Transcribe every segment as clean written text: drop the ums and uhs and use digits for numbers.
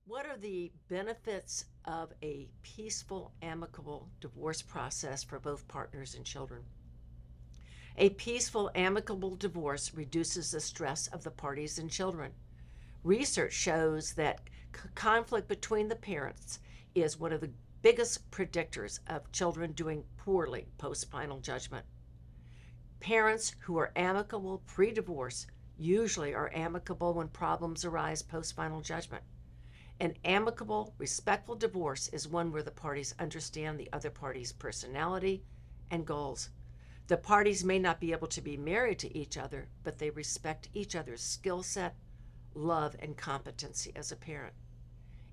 What are the benefits of a peaceful, amicable divorce process for both partners and children? A peaceful, amicable divorce reduces the stress of the parties and children. Research shows that conflict between the parents is one of the biggest predictors of children doing poorly post final judgment. Parents who are amicable pre divorce usually are amicable when problems arise post final judgment. An amicable, respectful divorce is one where the parties understand the other party's personality and goals. The parties may not be able to be married to each other, but they respect each other's skill set, love, and competency as a parent.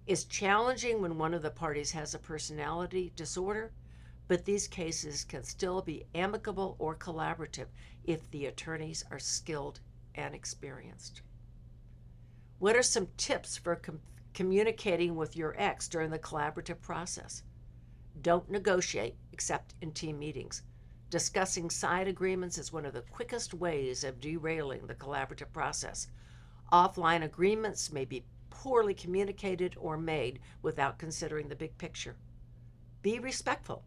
It's challenging when one of the parties has a personality disorder, but these cases can still be amicable or collaborative if the attorneys are skilled and experienced. What are some tips for communicating with your ex during the collaborative process? Don't negotiate except in team meetings. Discussing side agreements is one of the quickest ways of derailing the collaborative process. Offline agreements may be poorly communicated or made without considering the big picture. Be respectful.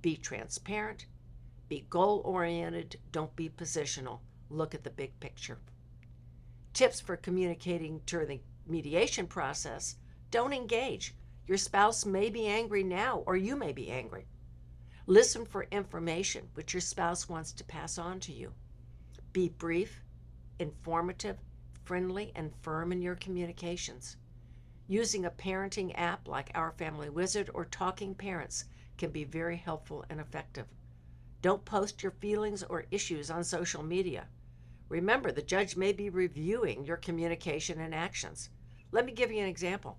Be transparent. Be goal oriented. Don't be positional. Look at the big picture. Tips for communicating during the mediation process: don't engage. Your spouse may be angry now, or you may be angry. Listen for information which your spouse wants to pass on to you. Be brief, informative, friendly, and firm in your communications. Using a parenting app like Our Family Wizard or Talking Parents can be very helpful and effective. Don't post your feelings or issues on social media. Remember, the judge may be reviewing your communication and actions. Let me give you an example.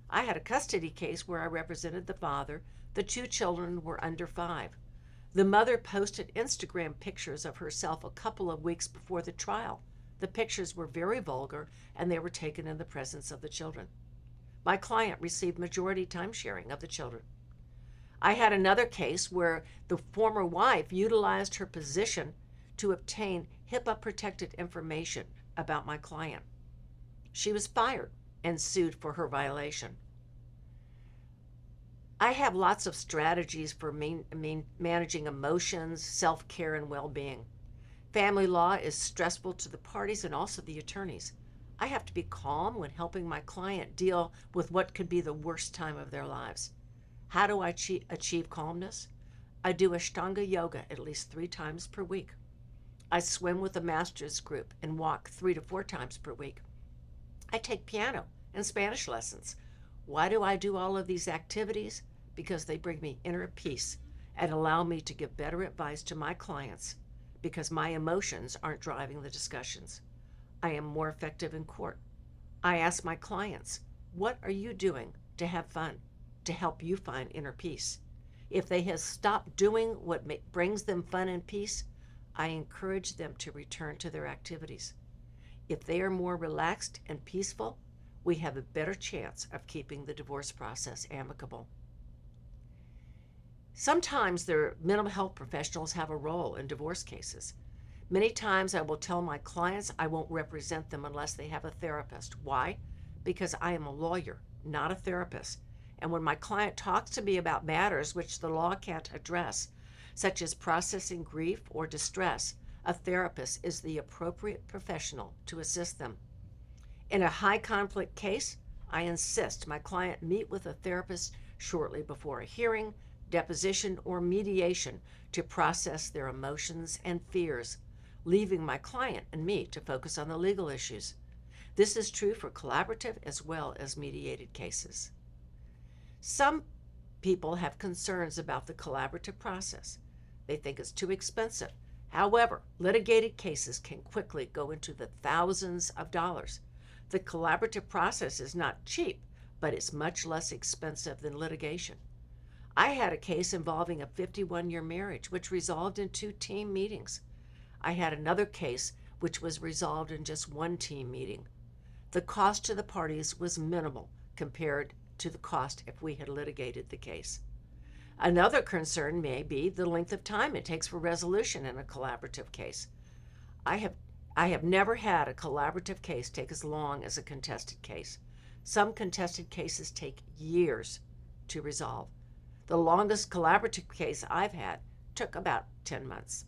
I had a custody case where I represented the father. The two children were under 5. The mother posted Instagram pictures of herself a couple of weeks before the trial. The pictures were very vulgar and they were taken in the presence of the children. My client received majority time sharing of the children. I had another case where the former wife utilized her position to obtain HIPAA protected information about my client. She was fired and sued for her violation. I have lots of strategies for managing emotions, self-care, and well-being. Family law is stressful to the parties and also the attorneys. I have to be calm when helping my client deal with what could be the worst time of their lives. How do I achieve calmness? I do Ashtanga yoga at least 3 times per week. I swim with a master's group and walk 3 to 4 times per week. I take piano and Spanish lessons. Why do I do all of these activities? Because they bring me inner peace and allow me to give better advice to my clients because my emotions aren't driving the discussions. I am more effective in court. I ask my clients, what are you doing to have fun, to help you find inner peace? If they have stopped doing what brings them fun and peace, I encourage them to return to their activities. If they are more relaxed and peaceful, we have a better chance of keeping the divorce process amicable. Sometimes their mental health professionals have a role in divorce cases. Many times I will tell my clients I won't represent them unless they have a therapist. Why? Because I am a lawyer, not a therapist. And when my client talks to me about matters which the law can't address, such as processing grief or distress, a therapist is the appropriate professional to assist them. In a high conflict case, I insist my client meet with a therapist shortly before a hearing, deposition, or mediation to process their emotions and fears, leaving my client and me to focus on the legal issues. This is true for collaborative as well as mediated cases. Some people have concerns about the collaborative process. They think it's too expensive. However, litigated cases can quickly go into the thousands of dollars. The collaborative process is not cheap, but it's much less expensive than litigation. I had a case involving a 51-year marriage, which resolved in 2 team meetings. I had another case which was resolved in just 1 team meeting. The cost to the parties was minimal compared to the cost if we had litigated the case. Another concern may be the length of time it takes for resolution in a collaborative case. I have never had a collaborative case take as long as a contested case. Some contested cases take years to resolve. The longest collaborative case I've had took about 10 months.